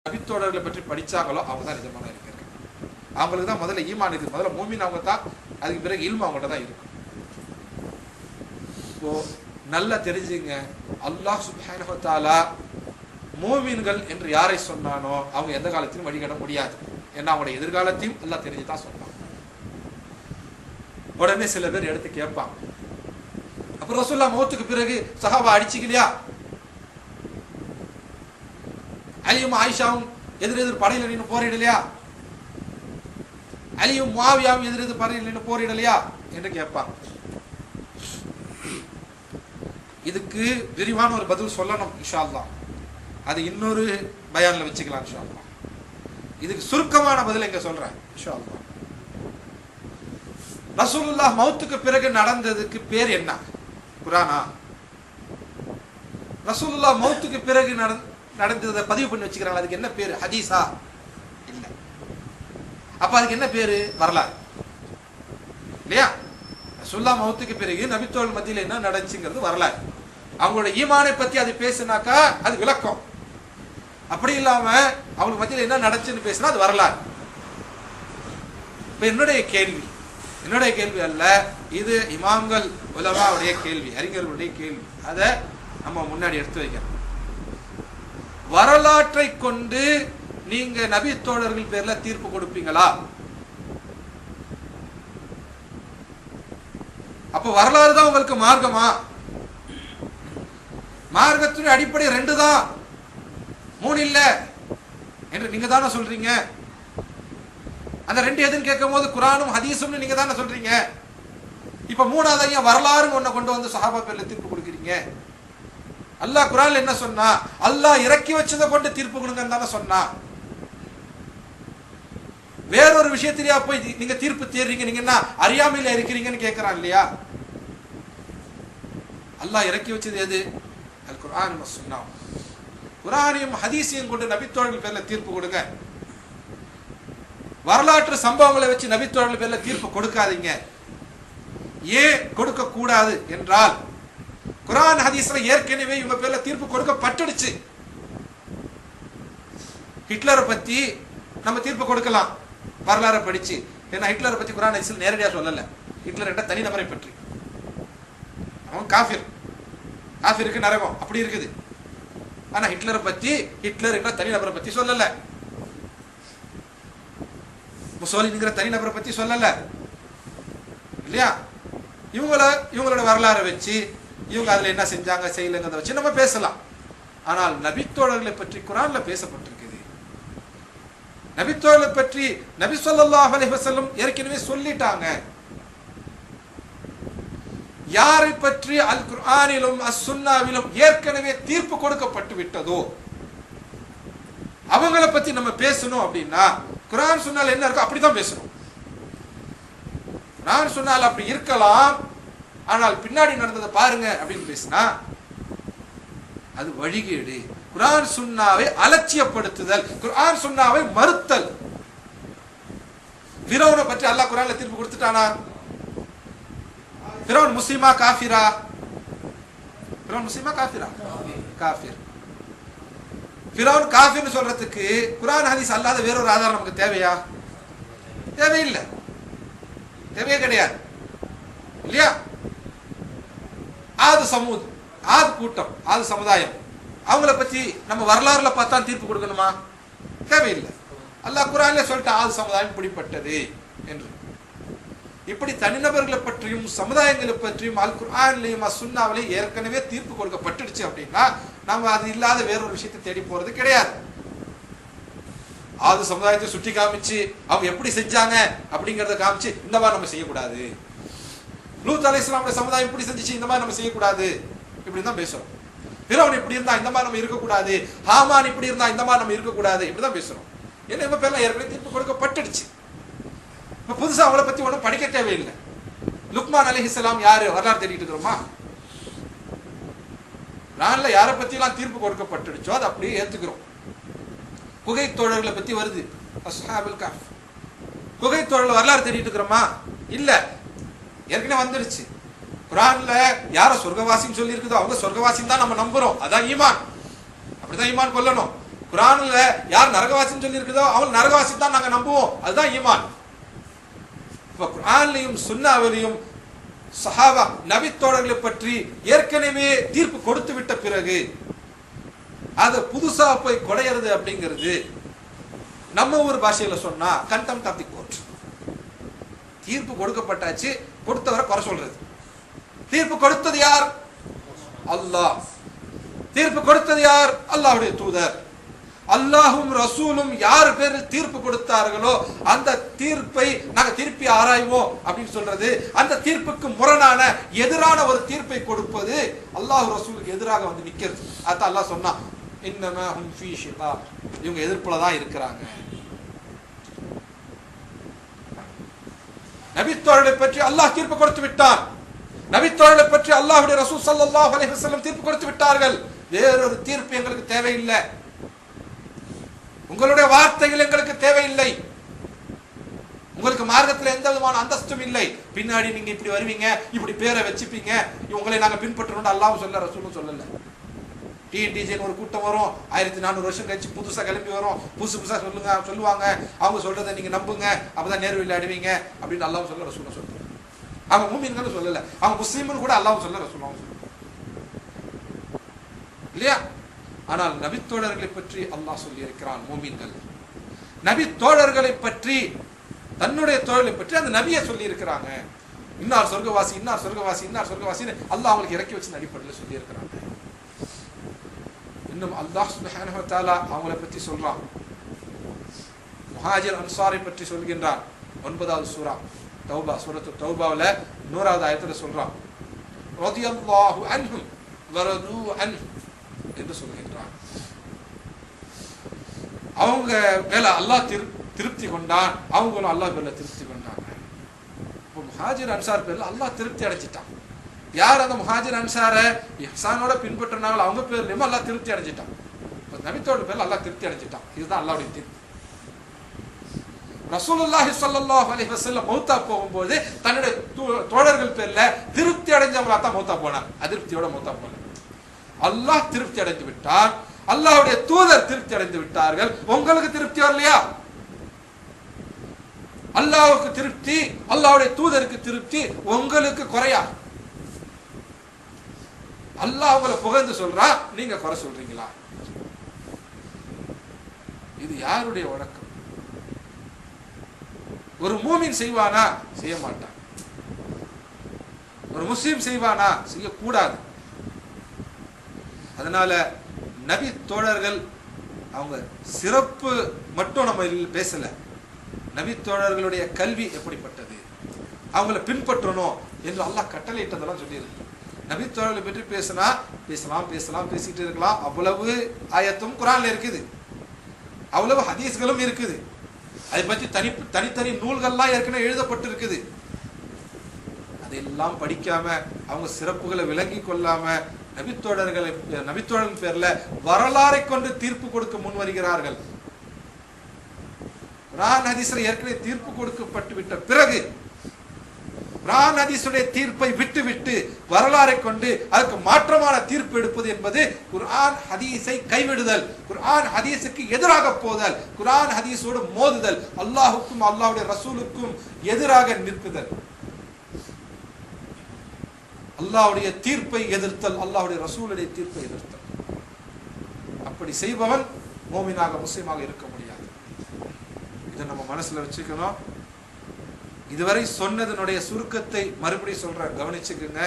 நபித்தோழர்களை பற்றி படிச்சாங்களோ அவங்க தான் நிஜமான இருக்கிறாங்க. அவங்களுக்கு தான் முதல்ல ஈமான் இருக்குது. முதல்ல மூமின் அவங்க தான், அதுக்கு பிறகு இல்மு அவங்கள்ட்ட தான் இருக்கும். இப்போ நல்லா தெரிஞ்சுங்க, அல்லாஹ் சுப்ஹானஹு வ தஆலா மூமின்கள் என்று யாரை சொன்னானோ அவங்க எந்த காலத்திலும் வழிகட முடியாது. ஏன்னா அவங்களுடைய எதிர்காலத்தையும் எல்லாம் தெரிஞ்சுதான் சொன்னாங்க. உடனே சில பேர் எடுத்து கேட்பாங்க, அப்புறம் ரசூலுல்லாஹ் மௌத்துக்கு பிறகு சஹாபா அடிச்சுக்கலையா? அலியும் ஆயிஷாவும் எதிரெதிர் படையில் நின்று போரிடலையா? அலியும் முஆவியாவும் எதிரெதிர் படையில் நின்று போரிடலையா என்று கேட்பாங்க. இதுக்கு விரிவான ஒரு பதில் சொல்லணும் இன்ஷா அல்லாஹ். அது இன்னொரு பயான்ல வச்சுக்கலாம் இன்ஷா அல்லாஹ். இதுக்கு சுருக்கமான பதில் எங்க சொல்றேன் இன்ஷா அல்லாஹ். ரசூலுல்லாஹ் மௌத்துக்கு பிறகு நடந்ததுக்கு பேர் என்ன? குர்ஆனா? ரசூலுல்லாஹ் மௌத்துக்கு பிறகு நடந்ததை பதிவு பண்ணி வச்சுக்கிறாங்க, அதுக்கு என்ன பேரு? ஹதீஸா? இல்ல. அப்ப அதுக்கு என்ன பேரு? வரலாறு இல்லையா? ரசூலுல்லாஹ் மௌத்துக்கு பிறகு நபித்தோழர் மத்தியில் என்ன நடந்துச்சுங்கிறது வரலாறு. அவங்களோட ஈமானை பத்தி அது பேசுனாக்கா அது விளக்கம். அப்படி இல்லாம அவங்களுக்கு மத்தியில் என்ன நடந்துச்சுன்னு பேசினா அது வரலாறு. இப்ப என்னுடைய கேள்வி அல்ல, இது இமாம்கள் உலமாவுடைய கேள்வி, அறிஞர்களுடைய கேள்வி. அதை நம்ம முன்னாடி எடுத்து வைக்கணும். வரலாற்றை கொண்டு நீங்க நபி தோழர்கள் பேர்ல தீர்ப்பு கொடுப்பீங்களா? அப்ப வரலாறு தான் உங்களுக்கு மார்க்கமா? மார்க்கத்தின் அடிப்படை 2 தான், 3 இல்ல என்று நீங்க தானே சொல்றீங்க. அந்த 2 எதுன்னு கேட்கும் போது குர்ஆனும் ஹதீஸும் நீங்க தானே சொல்றீங்க. இப்ப 3வது ஐயா வரலாறுன்னு ஒண்ண கொண்டு வந்து சஹாபா பேர்ல தீர்ப்பு கொடுக்குறீங்க. அல்லாஹ் குர்ஆன்ல என்ன சொன்னா? அல்லாஹ் இறக்கி வச்சதை கொண்டு தீர்ப்பு கொடுங்கன்னு தானே சொன்னா. வேறொரு விஷயத்திலேயா போய் நீங்க தீர்ப்பு தேடுறீங்க? நீங்க என்ன அறியாமையில இருக்கிறீங்கன்னு கேட்கிறான் இல்லையா? அல்லாஹ் இறக்கி வச்சது எது? அல் குர்ஆன் வ சுன்னah. குர்ஆனையும் ஹதீஸையும் கொண்டு நபித்தோழர்கள் பேர்ல தீர்ப்பு கொடுங்க. வரலாற்று சம்பவங்களை வச்சு நபித்தோழர்கள் பேர்ல தீர்ப்பு கொடுக்காதீங்க. ஏன் கொடுக்க கூடாது என்றால் குர்ஆன் ஹதீஸ்ல ஏற்கனவே இவங்க பேர்ல தீர்ப்பு கொடுக்கப்பட்டுடுச்சு. ஹிட்லரை பத்தி நம்ம தீர்ப்பு கொடுக்கலாம் வரலாறு படிச்சு. ஏன்னா ஹிட்லரை பத்தி குர்ஆன் ஹதீஸ்ல நேரடியா சொல்லல. ஹிட்லர் என்ற தனி நபரை பற்றி, அவன் காஃபிர், காஃபிருக்கு நரகம் அப்படி இருக்குது. ஆனா ஹிட்லரை பத்தி, ஹிட்லர் என்ற தனி நபரை பத்தி சொல்லல. முசோலினிங்கிற தனி நபரை பத்தி சொல்லல இல்லையா? இவங்களோட வரலாறை வச்சு இவங்க அதுல என்ன செஞ்சாங்க செய்யலங்கிறத வச்சு நம்ம பேசலாம். ஆனால் நபித்தோழர்களை பற்றி குர்ஆன்ல பேசப்பட்டிருக்குது. நபித்தோழர்களை பற்றி நபி ஸல்லல்லாஹு அலைஹி வஸல்லம் ஏற்கனவே சொல்லிட்டாங்க. யாரை பற்றி அல் குர்ஆனிலும் அஸ் சுன்னாவிலும் ஏற்கனவே தீர்ப்பு கொடுக்கப்பட்டு விட்டதோ அவங்கள பத்தி நம்ம பேசணும் அப்படின்னா குர்ஆன் சுன்னால என்ன இருக்கோ அப்படிதான் பேசணும். குர்ஆன் சுன்னால அப்படி இருக்கலாம், ஆனால் பின்னாடி நடந்ததை பாருங்க அப்படின்னு பேசினா அது வழிகேடு. குர்ஆன் சுன்னாவை அலட்சியப்படுத்துதல், குர்ஆன் சுன்னாவை மறுத்தல். ஃபிரௌனை பற்றி அல்லாஹ் குர்ஆன்ல தீர்ப்பு கொடுத்துட்டானா? ஃபிரௌன் முஸ்லிமா காஃபிரா? ஃபிரௌன் முஸ்லிமா காஃபிரா? காஃபிர். ஃபிரௌன் காஃபிர்னு சொல்றதுக்கு குர்ஆன் ஹதீஸ் அல்லாத வேறொரு ஆதாரம் நமக்கு தேவையா? தேவையில்லை, தேவையே கிடையாது இல்லையா? ஆது சமூத், ஆது கூட்டம், ஆது சமுதாயம், அவங்கள பத்தி நம்ம வரலாறுல பார்த்தா தீர்ப்பு கொடுக்கணுமா? தேவையில்லை. அல்லாஹ் குர்ஆன்ல சொல்லிட்டான் ஆது சமுதாயம் பிடிப்பட்டது என்று. இப்படி தனிநபர்களை பற்றியும் சமுதாயங்களை பற்றியும் அல் குர்ஆன்லயும் அஸ் சுன்னாவிலையும் ஏற்கனவே தீர்ப்பு கொடுக்கப்பட்டுடுச்சு அப்படின்னா நம்ம அது இல்லாத வேறொரு விஷயத்தை தேடி போறது கிடையாது. ஆது சமுதாயத்தை சுட்டி காமிச்சு அவங்க எப்படி செஞ்சாங்க அப்படிங்கறத காமிச்சு இந்த மாதிரி நம்ம செய்யக்கூடாது. லூத் அலைஹிஸ்ஸலாமுடைய சமுதாயம் இப்படி செஞ்சுச்சு, இந்த மாதிரி நம்ம செய்யக்கூடாது, இப்படி தான் பேசுறோம். ஃபிரௌன் இப்படி இருந்தா இந்த மாதிரி நம்ம இருக்கக்கூடாது, ஹாமான் இப்படி இருந்தா இந்த மாதிரி நம்ம இருக்கக்கூடாது, இப்படிதான் பேசுறோம். ஏன்னா இவங்க பேர்ல ஏற்கனவே தீர்ப்பு கொடுக்கப்பட்டுடுச்சு. இப்ப புதுசா அவளை பத்தி ஒன்றும் படிக்க தேவையில்லை. லுக்மான் அலைஹிஸ்ஸலாம் யாரு வரலாறு தேடிட்டு இருக்கிறோமா? நான்ல யாரை பத்தி எல்லாம் தீர்ப்பு கொடுக்கப்பட்டுடுச்சோ அதை அப்படியே ஏத்துக்கிறோம். குகை தோழர்களை பத்தி வருது, அஸ்ஹாபுல் கஹ்ஃப். குகை தோழர்கள் வரலாறு தேடிட்டு இருக்கிறோமா? இல்ல, ஏற்கனவே வந்துடுச்சு. குர்ஆன்ல யார சொர்க்கவாசின்னு சொல்லி இருக்குதோ அவங்க சொர்க்கவாசின்னு தான் நம்ம நம்புறோம். அதான் ஈமான், அப்படிதான் ஈமான் கொள்ளணும். குர்ஆன்ல யார் நரகவாசின்னு சொல்லி இருக்குதோ அவங்க நரகவாசி தான் நாங்க நம்புவோம், அதுதான் ஈமான். இப்ப குர்ஆன்லயும் சுன்னாவிலையும் சஹாபா நபித்தோழர்களை பற்றி ஏற்கனவே தீர்ப்பு கொடுத்து விட்ட பிறகு அது புதுசா போய் கொடையிறது அப்படிங்கிறது நம்ம ஊர் பாஷையில சொன்னா கண்டெம்ட் ஆஃப் தி கோர்ட். தீர்ப்பு கொடுக்கப்பட்டாச்சு, கொடுத்தவரை குறை சொல்றது. தீர்ப்பு கொடுத்தது யார்? அல்லாஹ். தீர்ப்பு கொடுத்தது யார்? அல்லாஹ்வுடைய தூதர். அல்லாஹும் ரசூலும் யார் பேரில் தீர்ப்பு கொடுத்தார்களோ அந்த தீர்ப்பை நாங்க திருப்பி ஆராய்வோம் அப்படின்னு சொல்றது. அந்த தீர்ப்புக்கு முரணான எதிரான ஒரு தீர்ப்பை கொடுப்பது அல்லாஹ் ரசூலுக்கு எதிராக வந்து நிக்கிறது. அதான் அல்லாஹ் சொன்னா, இன்னமா ஹும் ஃபீ ஷிகாக், இவங்க எதிர்ப்புல தான் இருக்கிறாங்க. நபித்தோழரை பற்றி அல்லாஹ் தீர்ப்பு கொடுத்து விட்டான். நபித்தோழரை பற்றி அல்லாஹ்வுடைய ரசூல் ஸல்லல்லாஹு அலைஹி வஸல்லம் தீர்ப்பு கொடுத்து விட்டார்கள். வேறொரு தீர்ப்பு எங்களுக்கு தேவையில்லை, உங்களுடைய வார்த்தைகள் எங்களுக்கு தேவையில்லை, உங்களுக்கு மார்க்கத்தில் எந்த விதமான அந்தஸ்தும் இல்லை. பின்னாடி நீங்க இப்படி வருவீங்க, இப்படி பேரை வச்சுப்பீங்க, உங்களை நாங்க பின்பற்றணும் அல்லாஹ் சொல்ல, ரசூலும் சொல்லல. டிஎன்டிஜின்னு ஒரு கூட்டம் வரும், 1400 வருஷம் கழிச்சு புதுசா கிளம்பி வரும், புதுசா சொல்லுவாங்க, அவங்க சொல்றதை நீங்க நம்புங்க, அப்பதான் நேர்வழியில் அடைவீங்க அப்படின்னு அல்லாஹ் சொல்ல, ரசூலும் சொல்ல. அவங்க மூமின்களும் சொல்லல, அவங்க முஸ்லீம்னு கூட அல்லாஹ் சொல்ல, ரசூலும் சொல்ல இல்லையா? ஆனால் நபித்தோழர்களை பற்றி அல்லாஹ் சொல்லி இருக்கிறான். மூமின்கள் நபித்தோழர்களை பற்றி, தன்னுடைய தோழர்களை பற்றி அந்த நபியை சொல்லி இருக்கிறாங்க. இன்னார் சொர்க்கவாசி, இன்னார் சொர்க்கவாசி, இன்னார் சொர்க்கவாசின்னு அல்லாஹ் அவங்களுக்கு இறக்கி வச்சு அடிப்படையில் சொல்லி இருக்கிறாங்க. இன்னும் அல்லாஹ் சுப்ஹானஹு வ தஆலா அவங்களை பற்றி சொல்றான். முஹாஜிர் அன்சாரை பற்றி சொல்கின்றான். 9வது சூரா தௌபா, சூரத்து தௌபாவுல 100வது ஆயத்துல சொல்றான், ரலியல்லாஹு அன்ஹும் வரது அன்ஹு என்று சொல்கின்றான். அவங்க மேல அல்லாஹ் திருப்தி கொண்டான், அவங்களும் அல்லாஹ் பேர்ல திருப்தி கொண்டாங்க. இப்போ முஹாஜிர் அன்சார் பேர்ல அல்லாஹ் திருப்தி அடைஞ்சிட்டான். யார் அந்த முஹாஜிர் அன்சாரை இஹ்சானோட பின்பற்றினாங்களோ அவங்க பேர்லயும் அல்லாஹ் திருப்தி அடைஞ்சிட்டான். நபித்தோட பேர்ல அல்லாஹ் திருப்தி அடைஞ்சிட்டான். இதுதான் அல்லாஹ்வுடைய தீர்ப்பு. ரசூலுல்லாஹி ஸல்லல்லாஹு அலைஹி வஸல்லம் மௌத்தா போகும்போது தன்னுடைய தோழர்கள் பேர்ல திருப்தி அடைஞ்சவங்களா தான் மௌத்தா போனாங்க, அதிருப்தியோட மௌத்தா போனாங்க. அல்லாஹ் திருப்தி அடைந்து விட்டார், அல்லாஹ்வுடைய தூதர் திருப்தி அடைந்து விட்டார்கள். உங்களுக்கு திருப்தி வரலையா? அல்லாஹ்வுக்கு திருப்தி, அல்லாஹ்வுடைய தூதருக்கு திருப்தி, உங்களுக்கு குறையா? அல்லாஹ் உங்களை புகழ்ந்து சொல்றா, நீங்க குறை சொல்றீங்களா? இது யாருடைய வழக்கம்? ஒரு மூமின் செய்வானா? செய்ய மாட்டான். ஒரு முஸ்லிம் செய்வானா? செய்யக்கூடாது. அதனால நபி தோழர்கள் அவங்க சிறப்பு மட்டும் நம்ம பேசல, நபி தோழர்களுடைய கல்வி எப்படிப்பட்டது, அவங்களை பின்பற்றணும் என்று அல்லாஹ் கட்டளையிட்டதெல்லாம் சொல்லியிருக்கு. நபி தோழர்களை பற்றி பேசினா பேசலாம், பேசிட்டு இருக்கலாம். அவ்வளவு ஆயத்தும் குர்ஆன்ல இருக்குது, அவ்வளவு ஹதீஸ்களும் இருக்குது. அதை பற்றி தனித்தனி நூல்கள்லாம் ஏற்கனவே எழுதப்பட்டு இருக்குது. அதெல்லாம் படிக்காம, அவங்க சிறப்புகளை விளங்கி கொள்ளாம, நபித்தோழர்களின் பேர்ல வரலாறை கொண்டு தீர்ப்பு கொடுக்க முன் வருகிறார்கள். குர்ஆன் ஹதீஸ்ல ஏற்கனவே தீர்ப்பு கொடுக்கப்பட்டு விட்ட பிறகு குர்ஆன் ஹதீஸுடைய தீர்ப்பை விட்டு வரலாறை கொண்டு அதுக்கு மாற்றமான தீர்ப்பு எடுப்பது என்பது குர்ஆன் ஹதீஸை கைவிடுதல், குர்ஆன் ஹதீஸுக்கு எதிராக போதல், குர்ஆன் ஹதீஸோடு மோதுதல், அல்லாஹ்வுக்கும் அல்லாஹ்வுடைய ரசூலுக்கும் எதிராக நிற்குதல், அல்லாஹ்வுடைய தீர்ப்பை எதிர்த்தல், அல்லாஹ்வுடைய ரசூலுடைய தீர்ப்பை எதிர்த்தல். அப்படி செய்பவன் மோமினாக முஸ்லிமாக இருக்க முடியாது. இதை நம்ம மனசுல வச்சுக்கணும். இதுவரை சொன்னதனுடைய சுருக்கத்தை மறுபடியும் சொல்ற, கவனிச்சுக்குங்க.